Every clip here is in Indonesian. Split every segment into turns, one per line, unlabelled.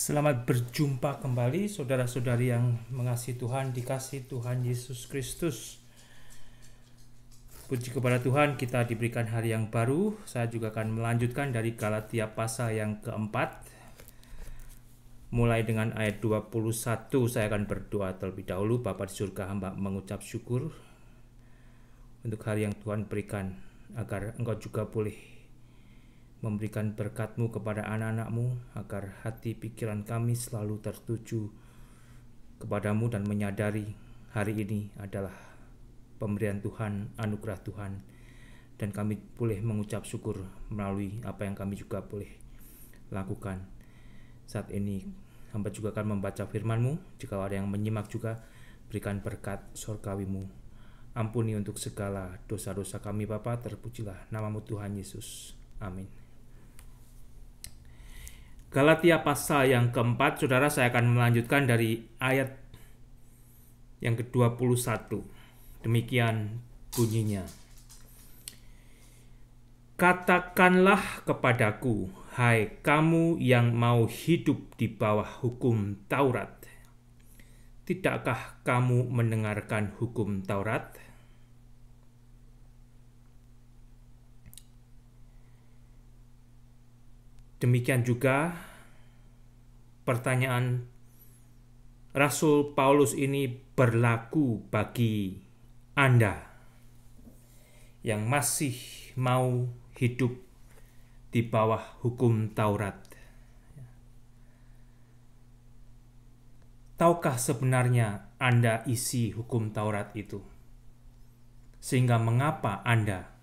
Selamat berjumpa kembali saudara-saudari yang mengasihi Tuhan, dikasihi Tuhan Yesus Kristus. Puji kepada Tuhan, kita diberikan hari yang baru. Saya juga akan melanjutkan dari Galatia pasal yang keempat. Mulai dengan ayat 21, saya akan berdoa terlebih dahulu. Bapa di surga, hamba mengucap syukur untuk hari yang Tuhan berikan, agar Engkau juga boleh memberikan berkat-Mu kepada anak-anak-Mu, agar hati pikiran kami selalu tertuju kepada-Mu dan menyadari hari ini adalah pemberian Tuhan, anugerah Tuhan, dan kami boleh mengucap syukur melalui apa yang kami juga boleh lakukan. Saat ini hamba juga akan membaca firman-Mu. Jika ada yang menyimak juga, berikan berkat surgawi-Mu. Ampuni untuk segala dosa-dosa kami Bapa, terpujilah nama-Mu Tuhan Yesus. Amin. Galatia pasal yang keempat, saudara, saya akan melanjutkan dari ayat yang ke-21. Demikian bunyinya. Katakanlah kepadaku, hai kamu yang mau hidup di bawah hukum Taurat. Tidakkah kamu mendengarkan hukum Taurat? Demikian juga pertanyaan Rasul Paulus ini berlaku bagi Anda yang masih mau hidup di bawah hukum Taurat. Tahukah sebenarnya Anda isi hukum Taurat itu? Sehingga mengapa Anda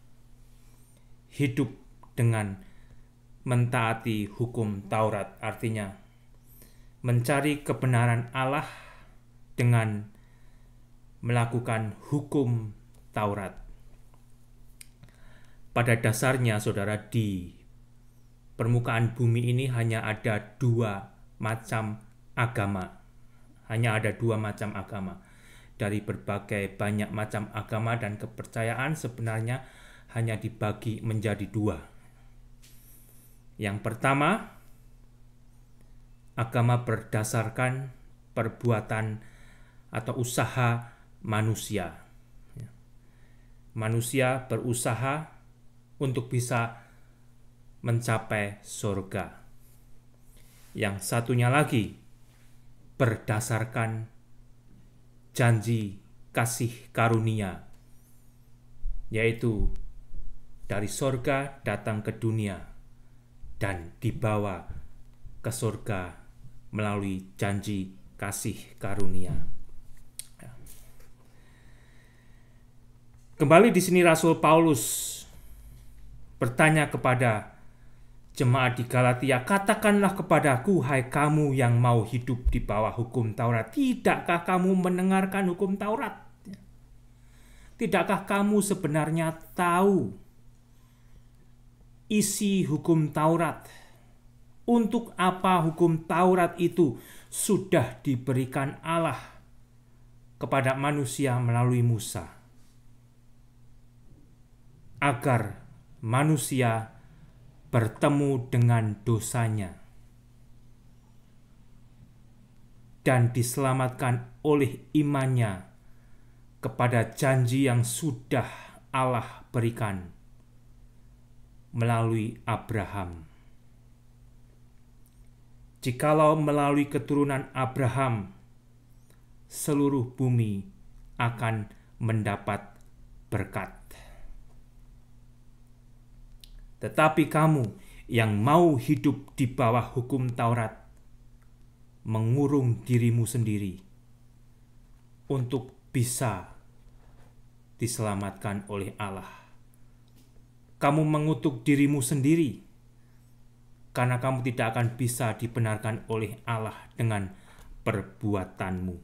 hidup dengan mentaati hukum Taurat, artinya mencari kebenaran Allah dengan melakukan hukum Taurat. Pada dasarnya, saudara, di permukaan bumi ini hanya ada dua macam agama. Hanya ada dua macam agama. Dari berbagai banyak macam agama dan kepercayaan sebenarnya hanya dibagi menjadi dua. Yang pertama, agama berdasarkan perbuatan atau usaha manusia. Manusia berusaha untuk bisa mencapai surga. Yang satunya lagi berdasarkan janji kasih karunia, yaitu dari surga datang ke dunia dan dibawa ke surga melalui janji kasih karunia. Kembali di sini Rasul Paulus bertanya kepada jemaat di Galatia, katakanlah kepadaku, hai kamu yang mau hidup di bawah hukum Taurat, tidakkah kamu mendengarkan hukum Taurat? Tidakkah kamu sebenarnya tahu isi hukum Taurat? Untuk apa hukum Taurat itu sudah diberikan Allah kepada manusia melalui Musa? Agar manusia bertemu dengan dosanya dan diselamatkan oleh imannya kepada janji yang sudah Allah berikan melalui Abraham. Jikalau melalui keturunan Abraham, seluruh bumi akan mendapat berkat. Tetapi kamu yang mau hidup di bawah hukum Taurat, mengurung dirimu sendiri untuk bisa diselamatkan oleh Allah. Kamu mengutuk dirimu sendiri, karena kamu tidak akan bisa dibenarkan oleh Allah dengan perbuatanmu.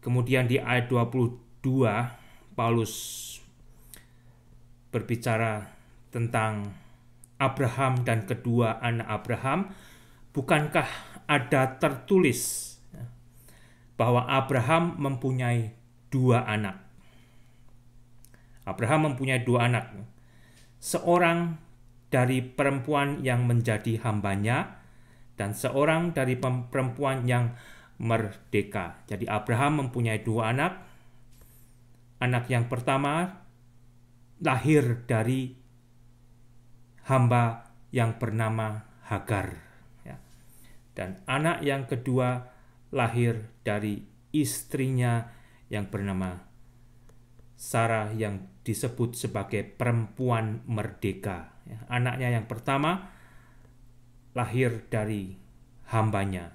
Kemudian di ayat 22, Paulus berbicara tentang Abraham dan kedua anak Abraham. Bukankah ada tertulis bahwa Abraham mempunyai dua anak? Abraham mempunyai dua anak. Seorang dari perempuan yang menjadi hambanya dan seorang dari perempuan yang merdeka. Jadi Abraham mempunyai 2 anak. Anak yang pertama lahir dari hamba yang bernama Hagar. Ya. Dan anak yang kedua lahir dari istrinya yang bernama Sarah yang disebut sebagai perempuan merdeka. Ya. Anaknya yang pertama lahir dari hambanya.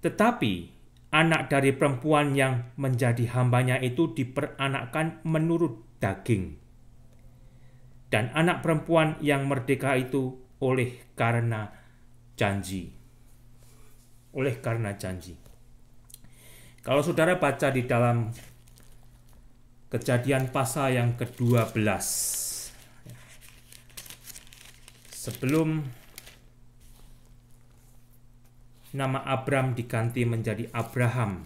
Tetapi anak dari perempuan yang menjadi hambanya itu diperanakkan menurut daging. Dan anak perempuan yang merdeka itu oleh karena janji. Oleh karena janji. Kalau saudara baca di dalam Kejadian pasal yang ke-12, sebelum nama Abram diganti menjadi Abraham,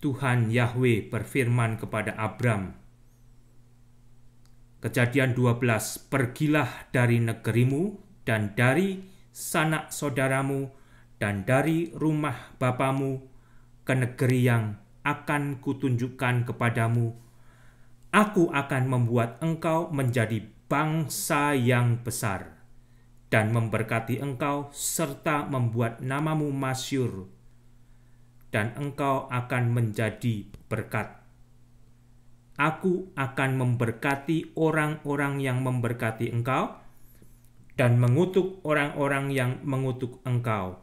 Tuhan Yahweh berfirman kepada Abram, Kejadian 12, pergilah dari negerimu dan dari sanak saudaramu dan dari rumah bapamu ke negeri yang akan kutunjukkan kepadamu. Aku akan membuat engkau menjadi bangsa yang besar dan memberkati engkau serta membuat namamu masyhur, dan engkau akan menjadi berkat. Aku akan memberkati orang-orang yang memberkati engkau dan mengutuk orang-orang yang mengutuk engkau.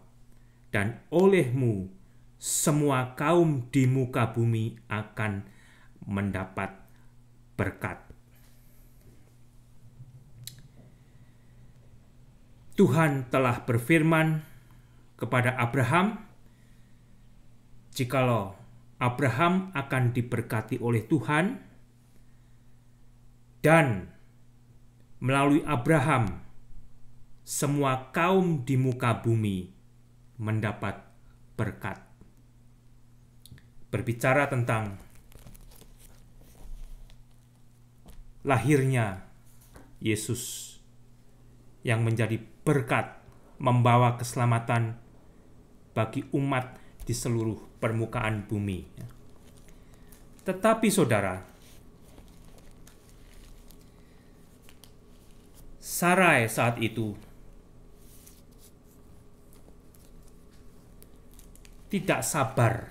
Dan olehmu semua kaum di muka bumi akan mendapat berkat. Tuhan telah berfirman kepada Abraham, jikalau Abraham akan diberkati oleh Tuhan, dan melalui Abraham semua kaum di muka bumi mendapat berkat. Berbicara tentang lahirnya Yesus yang menjadi berkat, membawa keselamatan bagi umat di seluruh permukaan bumi. Tetapi saudara, Sarai saat itu tidak sabar.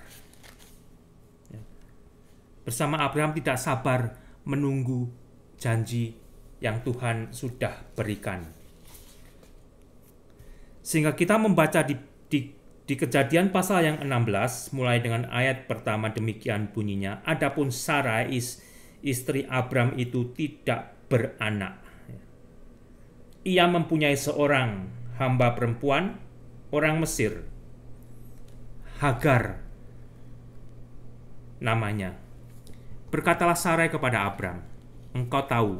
Bersama Abraham tidak sabar menunggu janji yang Tuhan sudah berikan. Sehingga kita membaca di Kejadian pasal yang 16, mulai dengan ayat pertama demikian bunyinya, adapun Sarai istri Abram itu tidak beranak. Ia mempunyai seorang hamba perempuan, orang Mesir, Hagar namanya. Berkatalah Sarai kepada Abram, engkau tahu,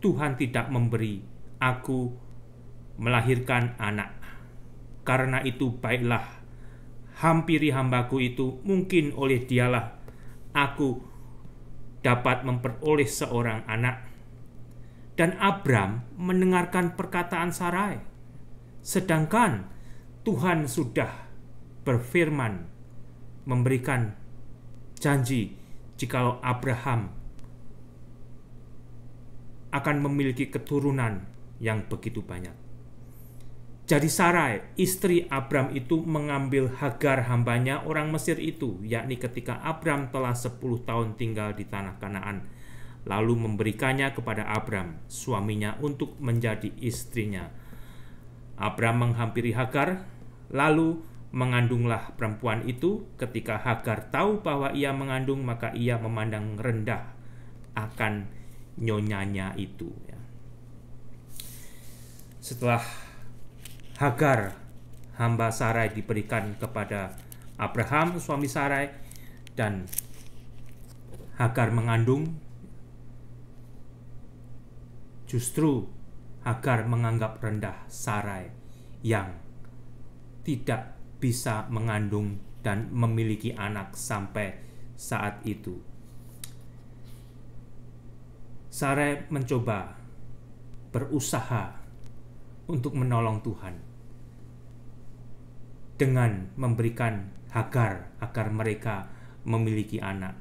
Tuhan tidak memberi aku melahirkan anak. Karena itu baiklah, hampiri hambaku itu, mungkin oleh dialah aku dapat memperoleh seorang anak. Dan Abram mendengarkan perkataan Sarai, sedangkan Tuhan sudah berfirman, memberikan janji jikalau Abraham akan memiliki keturunan yang begitu banyak. Jadi Sarai, istri Abram itu mengambil Hagar hambanya orang Mesir itu, yakni ketika Abram telah 10 tahun tinggal di tanah Kanaan, lalu memberikannya kepada Abram, suaminya, untuk menjadi istrinya. Abram menghampiri Hagar, lalu mengandunglah perempuan itu. Ketika Hagar tahu bahwa ia mengandung, maka ia memandang rendah akan nyonyanya itu. Setelah Hagar, hamba Sarai, diberikan kepada Abraham, suami Sarai, dan Hagar mengandung, justru Hagar menganggap rendah Sarai yang tidak bisa mengandung dan memiliki anak sampai saat itu. Sarai mencoba berusaha untuk menolong Tuhan. dengan memberikan Hagar agar mereka memiliki anak.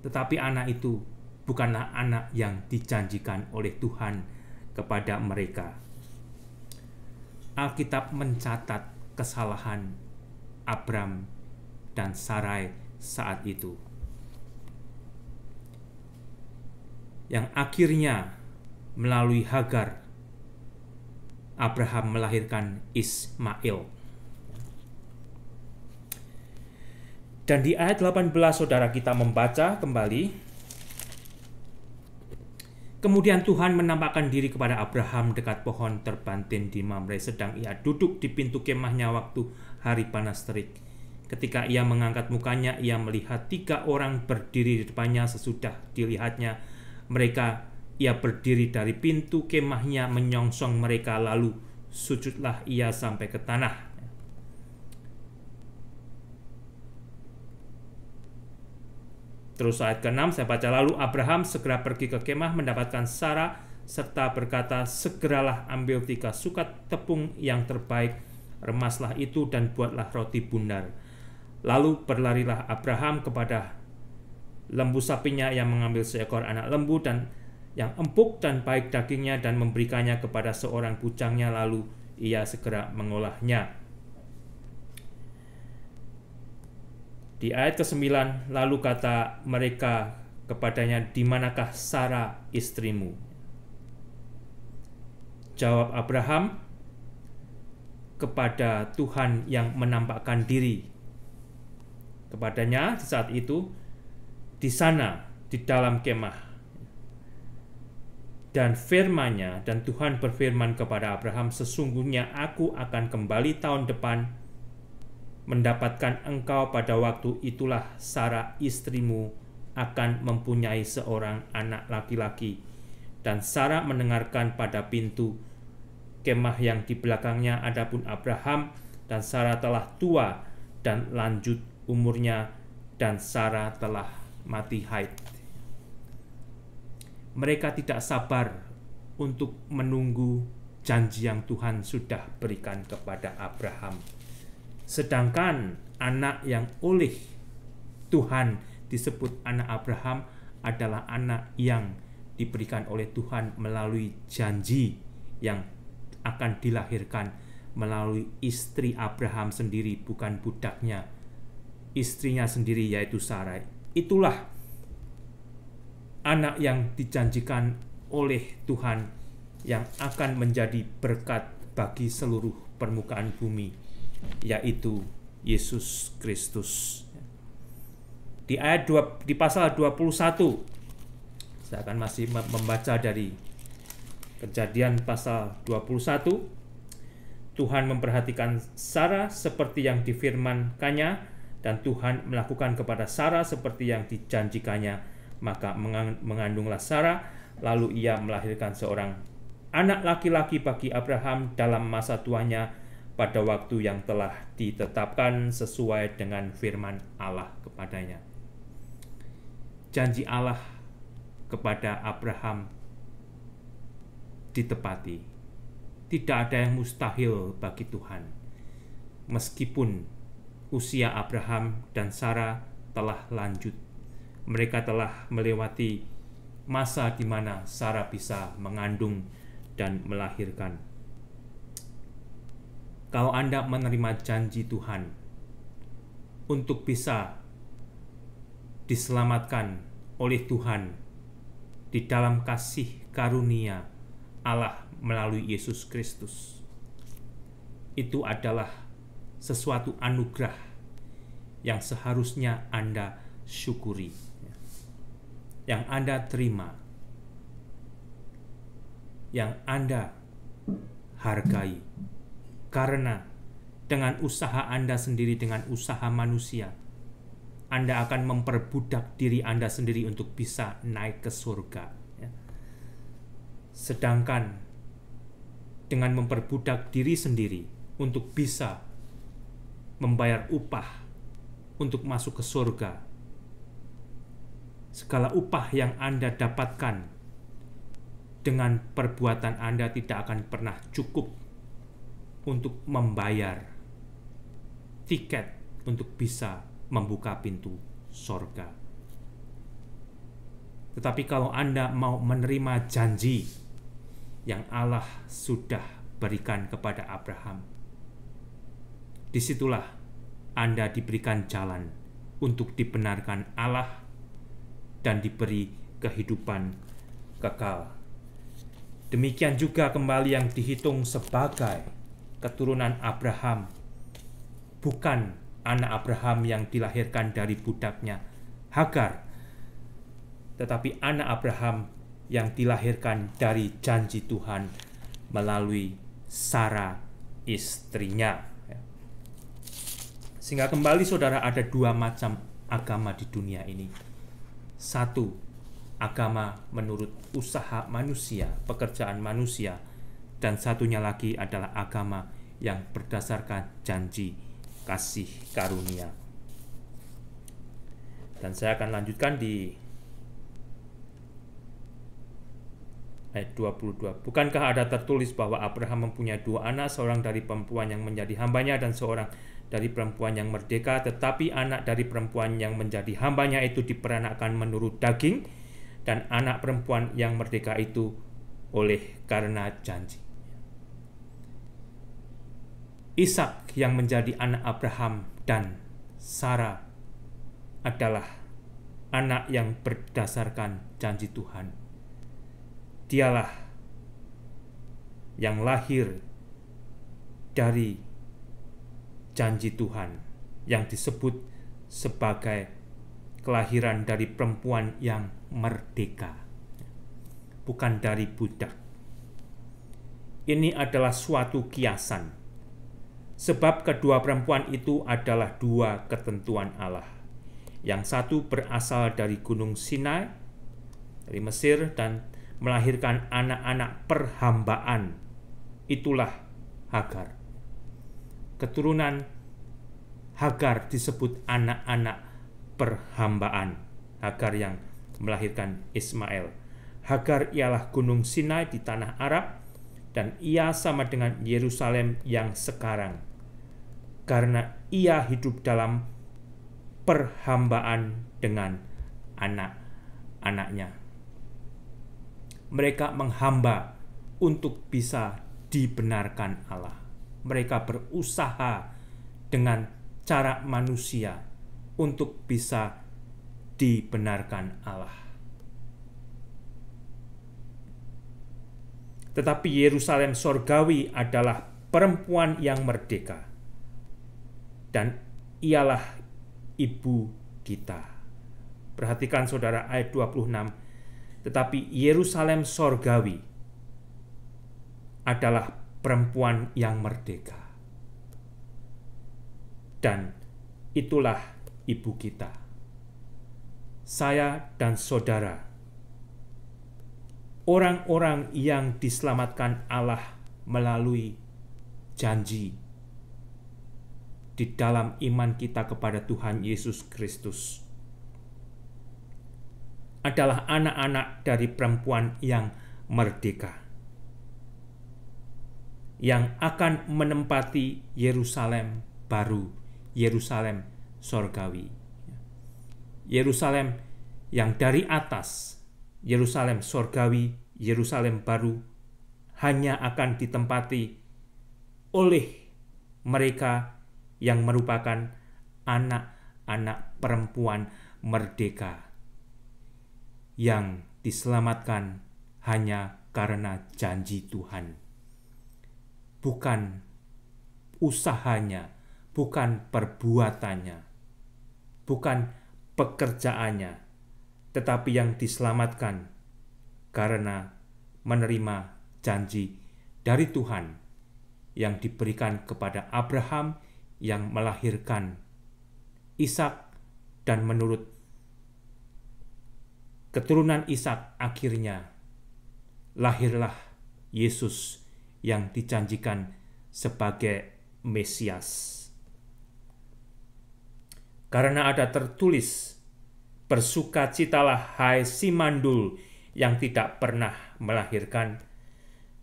Tetapi anak itu bukanlah anak yang dijanjikan oleh Tuhan kepada mereka. Alkitab mencatat kesalahan Abram dan Sarai saat itu, yang akhirnya melalui Hagar Abraham melahirkan Ismail. Dan di ayat 18 saudara kita membaca kembali, kemudian Tuhan menampakkan diri kepada Abraham dekat pohon terbantin di Mamre, sedang ia duduk di pintu kemahnya waktu hari panas terik. Ketika ia mengangkat mukanya, ia melihat 3 orang berdiri di depannya. Sesudah dilihatnya mereka, ia berdiri dari pintu kemahnya menyongsong mereka, lalu sujudlah ia sampai ke tanah. Terus ayat ke-6 saya baca, lalu Abraham segera pergi ke kemah mendapatkan Sarah serta berkata, segeralah ambil 3 sukat tepung yang terbaik, remaslah itu dan buatlah roti bundar. Lalu berlarilah Abraham kepada lembu sapinya yang mengambil seekor anak lembu dan yang empuk dan baik dagingnya dan memberikannya kepada seorang bujangnya, lalu ia segera mengolahnya. Di ayat ke-9, lalu kata mereka kepadanya, di manakah Sarah istrimu? Jawab Abraham kepada Tuhan yang menampakkan diri kepadanya di saat itu, di sana, di dalam kemah. Dan firman-Nya, dan Tuhan berfirman kepada Abraham, sesungguhnya aku akan kembali tahun depan mendapatkan engkau, pada waktu itulah Sarah istrimu akan mempunyai seorang anak laki-laki. Dan Sarah mendengarkan pada pintu kemah yang di belakangnya. Adapun Abraham dan Sarah telah tua dan lanjut umurnya, dan Sarah telah mati haid. Mereka tidak sabar untuk menunggu janji yang Tuhan sudah berikan kepada Abraham. Sedangkan anak yang oleh Tuhan disebut anak Abraham adalah anak yang diberikan oleh Tuhan melalui janji yang akan dilahirkan melalui istri Abraham sendiri, bukan budaknya, istrinya sendiri, yaitu Sarai. Itulah anak yang dijanjikan oleh Tuhan yang akan menjadi berkat bagi seluruh permukaan bumi, yaitu Yesus Kristus. Di ayat 2, di pasal 21, saya akan masih membaca dari Kejadian pasal 21. Tuhan memperhatikan Sarah seperti yang difirmankannya, dan Tuhan melakukan kepada Sarah seperti yang dijanjikannya. Maka mengandunglah Sarah, lalu ia melahirkan seorang anak laki-laki bagi Abraham dalam masa tuanya, pada waktu yang telah ditetapkan sesuai dengan firman Allah kepadanya. Janji Allah kepada Abraham ditepati. Tidak ada yang mustahil bagi Tuhan. Meskipun usia Abraham dan Sarah telah lanjut, mereka telah melewati masa di mana Sarah bisa mengandung dan melahirkan. Kalau Anda menerima janji Tuhan untuk bisa diselamatkan oleh Tuhan di dalam kasih karunia Allah melalui Yesus Kristus, itu adalah sesuatu anugerah yang seharusnya Anda syukuri, yang Anda terima, yang Anda hargai. Karena dengan usaha Anda sendiri, dengan usaha manusia, Anda akan memperbudak diri Anda sendiri untuk bisa naik ke surga. Sedangkan dengan memperbudak diri sendiri untuk bisa membayar upah untuk masuk ke surga, segala upah yang Anda dapatkan dengan perbuatan Anda tidak akan pernah cukup untuk membayar tiket untuk bisa membuka pintu sorga. Tetapi kalau Anda mau menerima janji yang Allah sudah berikan kepada Abraham, disitulah Anda diberikan jalan untuk dibenarkan Allah dan diberi kehidupan kekal. Demikian juga kembali yang dihitung sebagai keturunan Abraham, bukan anak Abraham yang dilahirkan dari budaknya Hagar, tetapi anak Abraham yang dilahirkan dari janji Tuhan melalui Sarah istrinya. Sehingga kembali saudara, ada dua macam agama di dunia ini. Satu, agama menurut usaha manusia, pekerjaan manusia, dan satunya lagi adalah agama yang berdasarkan janji kasih karunia. Dan saya akan lanjutkan di ayat 22. Bukankah ada tertulis bahwa Abraham mempunyai dua anak, seorang dari perempuan yang menjadi hambanya dan seorang dari perempuan yang merdeka, tetapi anak dari perempuan yang menjadi hambanya itu diperanakkan menurut daging, dan anak perempuan yang merdeka itu oleh karena janji. Ishak yang menjadi anak Abraham dan Sarah adalah anak yang berdasarkan janji Tuhan. Dialah yang lahir dari janji Tuhan, yang disebut sebagai kelahiran dari perempuan yang merdeka, bukan dari budak. Ini adalah suatu kiasan, sebab kedua perempuan itu adalah dua ketentuan Allah. Yang satu berasal dari Gunung Sinai, dari Mesir, dan melahirkan anak-anak perhambaan. Itulah Hagar. Keturunan Hagar disebut anak-anak perhambaan. Hagar yang melahirkan Ismail. Hagar ialah Gunung Sinai di tanah Arab, dan ia sama dengan Yerusalem yang sekarang, karena ia hidup dalam perhambaan dengan anak-anaknya. Mereka menghamba untuk bisa dibenarkan Allah. Mereka berusaha dengan cara manusia untuk bisa dibenarkan Allah. Tetapi Yerusalem sorgawi adalah perempuan yang merdeka, dan ialah ibu kita. Perhatikan saudara ayat 26. Tetapi Yerusalem sorgawi adalah perempuan yang merdeka, dan itulah ibu kita. Saya dan saudara, orang-orang yang diselamatkan Allah melalui janji di dalam iman kita kepada Tuhan Yesus Kristus, adalah anak-anak dari perempuan yang merdeka, yang akan menempati Yerusalem baru, Yerusalem sorgawi. Yerusalem yang dari atas, Yerusalem sorgawi, Yerusalem baru, hanya akan ditempati oleh mereka yang merupakan anak-anak perempuan merdeka, yang diselamatkan hanya karena janji Tuhan. Bukan usahanya, bukan perbuatannya, bukan pekerjaannya, tetapi yang diselamatkan karena menerima janji dari Tuhan yang diberikan kepada Abraham yang melahirkan Ishak, dan menurut keturunan Ishak akhirnya lahirlah Yesus yang dijanjikan sebagai Mesias. Karena ada tertulis, bersukacitalah hai si mandul yang tidak pernah melahirkan,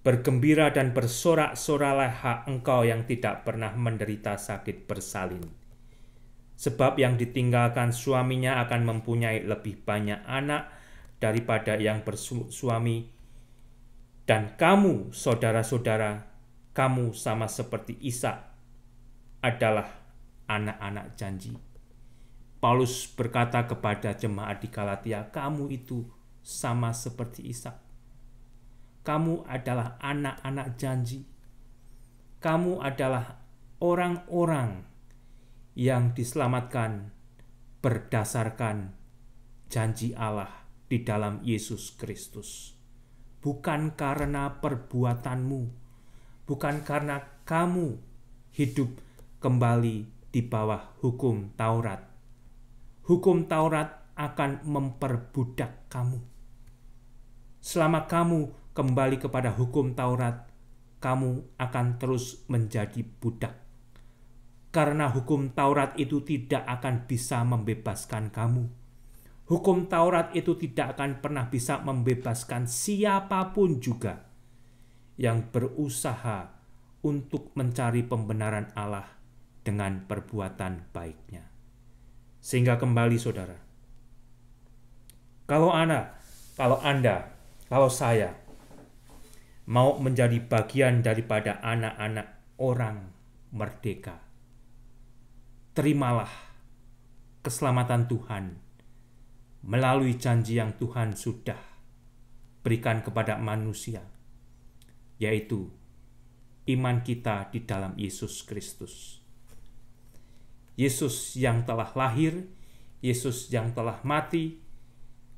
Bergembira dan bersorak-soraklah engkau yang tidak pernah menderita sakit bersalin. Sebab yang ditinggalkan suaminya akan mempunyai lebih banyak anak daripada yang bersuami. Dan kamu, saudara-saudara, kamu sama seperti Ishak adalah anak-anak janji. Paulus berkata kepada jemaat di Galatia, kamu itu sama seperti Ishak. Kamu adalah anak-anak janji. Kamu adalah orang-orang yang diselamatkan berdasarkan janji Allah di dalam Yesus Kristus. Bukan karena perbuatanmu, bukan karena kamu hidup kembali di bawah hukum Taurat. Hukum Taurat akan memperbudak kamu. Selama kamu kembali kepada hukum Taurat, kamu akan terus menjadi budak. Karena hukum Taurat itu tidak akan bisa membebaskan kamu. Hukum Taurat itu tidak akan pernah bisa membebaskan siapapun juga yang berusaha untuk mencari pembenaran Allah dengan perbuatan baiknya. Sehingga kembali saudara, kalau saya mau menjadi bagian daripada anak-anak orang merdeka, terimalah keselamatan Tuhan melalui janji yang Tuhan sudah berikan kepada manusia, yaitu iman kita di dalam Yesus Kristus. Yesus yang telah lahir, Yesus yang telah mati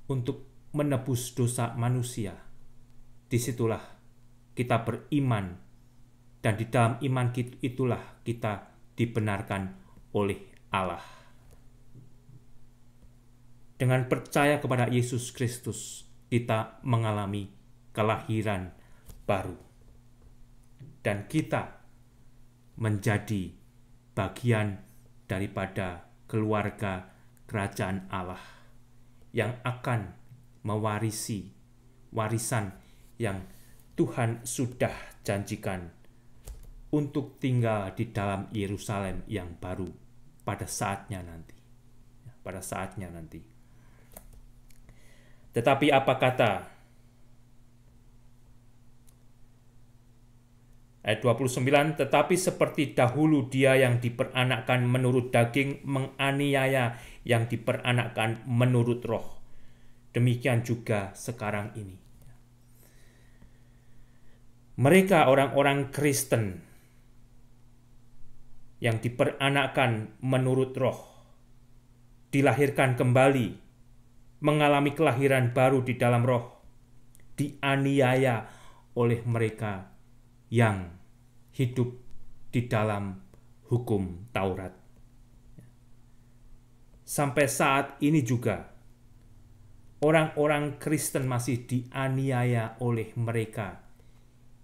untuk menebus dosa manusia. Disitulah kita beriman, dan di dalam iman itulah kita dibenarkan oleh Allah. Dengan percaya kepada Yesus Kristus, kita mengalami kelahiran baru. Dan kita menjadi bagian daripada keluarga kerajaan Allah yang akan mewarisi warisan yang Tuhan sudah janjikan untuk tinggal di dalam Yerusalem yang baru pada saatnya nanti. Tetapi apa kata ayat 29, tetapi seperti dahulu dia yang diperanakkan menurut daging menganiaya yang diperanakkan menurut roh. Demikian juga sekarang ini. Mereka orang-orang Kristen yang diperanakkan menurut roh, dilahirkan kembali, mengalami kelahiran baru di dalam roh, dianiaya oleh mereka yang hidup di dalam hukum Taurat. Sampai saat ini juga orang-orang Kristen masih dianiaya oleh mereka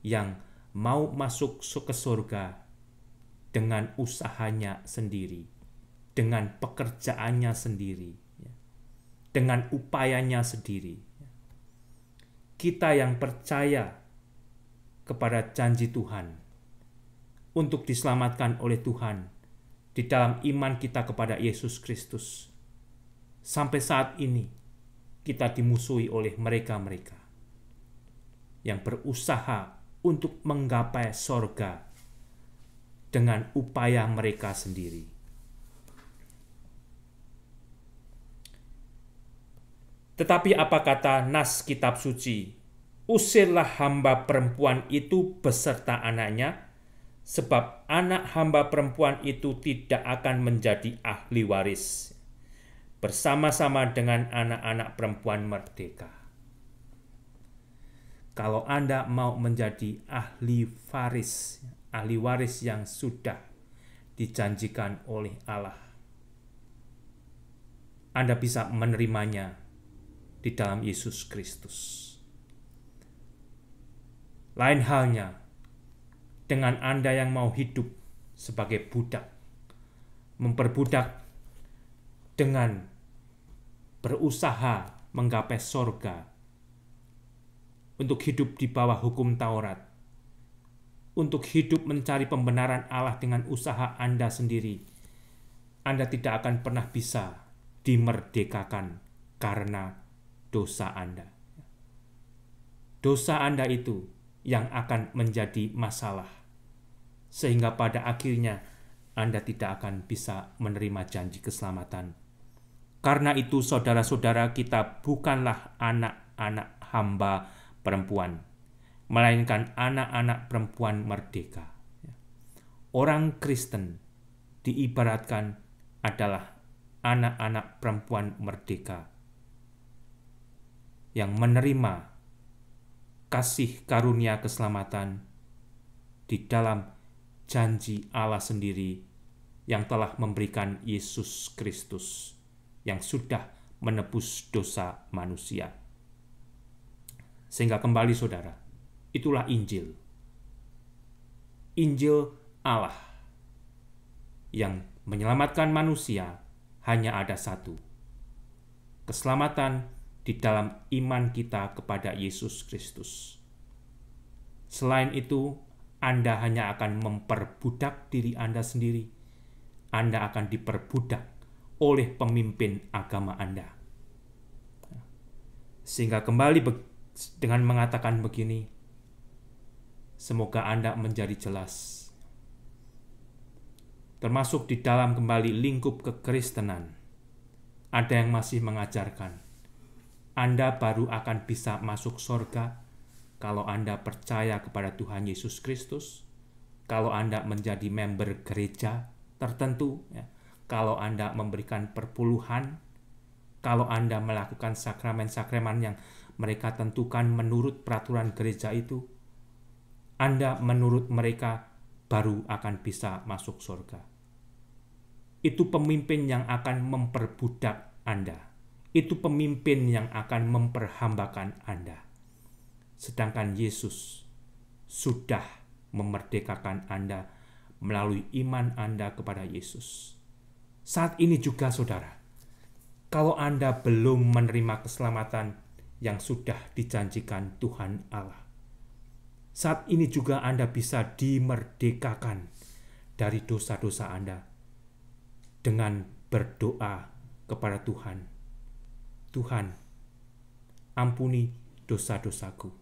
yang mau masuk ke surga dengan usahanya sendiri, dengan pekerjaannya sendiri, dengan upayanya sendiri. Kita yang percaya kepada janji Tuhan untuk diselamatkan oleh Tuhan di dalam iman kita kepada Yesus Kristus, sampai saat ini kita dimusuhi oleh mereka-mereka yang berusaha untuk menggapai sorga dengan upaya mereka sendiri. Tetapi apa kata nas kitab suci? Usirlah hamba perempuan itu beserta anaknya, sebab anak hamba perempuan itu tidak akan menjadi ahli waris bersama-sama dengan anak-anak perempuan merdeka. Kalau Anda mau menjadi ahli waris yang sudah dijanjikan oleh Allah, Anda bisa menerimanya di dalam Yesus Kristus. Lain halnya dengan Anda yang mau hidup sebagai budak, memperbudak dengan berusaha menggapai sorga untuk hidup di bawah hukum Taurat. untuk hidup mencari pembenaran Allah dengan usaha Anda sendiri, Anda tidak akan pernah bisa dimerdekakan karena dosa Anda. Dosa Anda itu yang akan menjadi masalah, sehingga pada akhirnya Anda tidak akan bisa menerima janji keselamatan. Karena itu, saudara-saudara, kita bukanlah anak-anak hamba perempuan, melainkan anak-anak perempuan merdeka. Orang Kristen diibaratkan adalah anak-anak perempuan merdeka yang menerima kasih karunia keselamatan di dalam janji Allah sendiri yang telah memberikan Yesus Kristus yang sudah menebus dosa manusia. Sehingga kembali saudara, itulah Injil. Injil Allah yang menyelamatkan manusia hanya ada satu. Keselamatan di dalam iman kita kepada Yesus Kristus. Selain itu, Anda hanya akan memperbudak diri Anda sendiri. Anda akan diperbudak oleh pemimpin agama Anda. Sehingga kembali dengan mengatakan begini, semoga Anda menjadi jelas. Termasuk di dalam kembali lingkup kekristenan, ada yang masih mengajarkan, Anda baru akan bisa masuk surga kalau Anda percaya kepada Tuhan Yesus Kristus, kalau Anda menjadi member gereja tertentu, ya, kalau Anda memberikan perpuluhan, kalau Anda melakukan sakramen-sakramen yang mereka tentukan menurut peraturan gereja itu, Anda menurut mereka baru akan bisa masuk surga. Itu pemimpin yang akan memperbudak Anda. Itu pemimpin yang akan memperhambakan Anda. Sedangkan Yesus sudah memerdekakan Anda melalui iman Anda kepada Yesus. Saat ini juga saudara, kalau Anda belum menerima keselamatan yang sudah dijanjikan Tuhan Allah, saat ini juga Anda bisa dimerdekakan dari dosa-dosa Anda dengan berdoa kepada Tuhan. Tuhan, ampuni dosa-dosaku.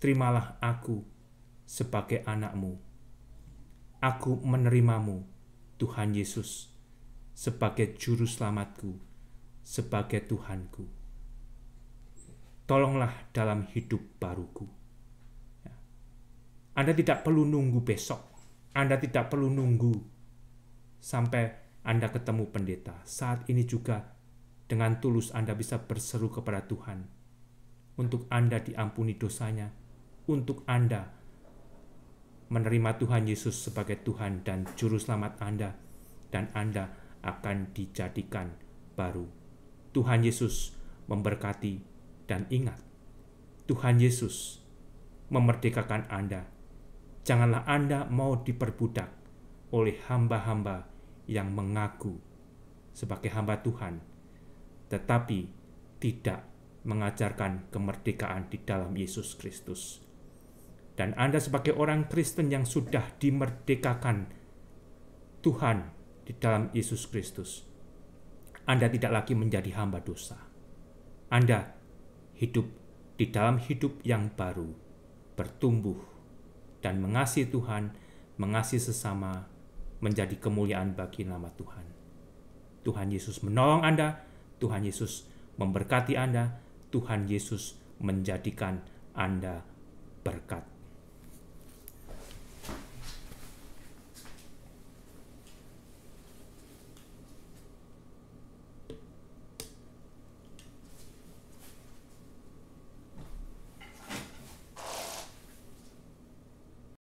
Terimalah aku sebagai anak-Mu. Aku menerimamu, Tuhan Yesus, sebagai juru selamatku, sebagai Tuhanku. Tolonglah dalam hidup baruku. Anda tidak perlu nunggu besok. Anda tidak perlu nunggu sampai Anda ketemu pendeta. Saat ini juga dengan tulus Anda bisa berseru kepada Tuhan untuk Anda diampuni dosanya, untuk Anda menerima Tuhan Yesus sebagai Tuhan dan Juru Selamat Anda, dan Anda akan dijadikan baru. Tuhan Yesus memberkati, dan ingat, Tuhan Yesus memerdekakan Anda. Janganlah Anda mau diperbudak oleh hamba-hamba yang mengaku sebagai hamba Tuhan, tetapi tidak mengajarkan kemerdekaan di dalam Yesus Kristus. Dan Anda sebagai orang Kristen yang sudah dimerdekakan Tuhan di dalam Yesus Kristus, Anda tidak lagi menjadi hamba dosa. Anda hidup di dalam hidup yang baru, bertumbuh, dan mengasihi Tuhan, mengasihi sesama, menjadi kemuliaan bagi nama Tuhan. Tuhan Yesus menolong Anda, Tuhan Yesus memberkati Anda, Tuhan Yesus menjadikan Anda berkat.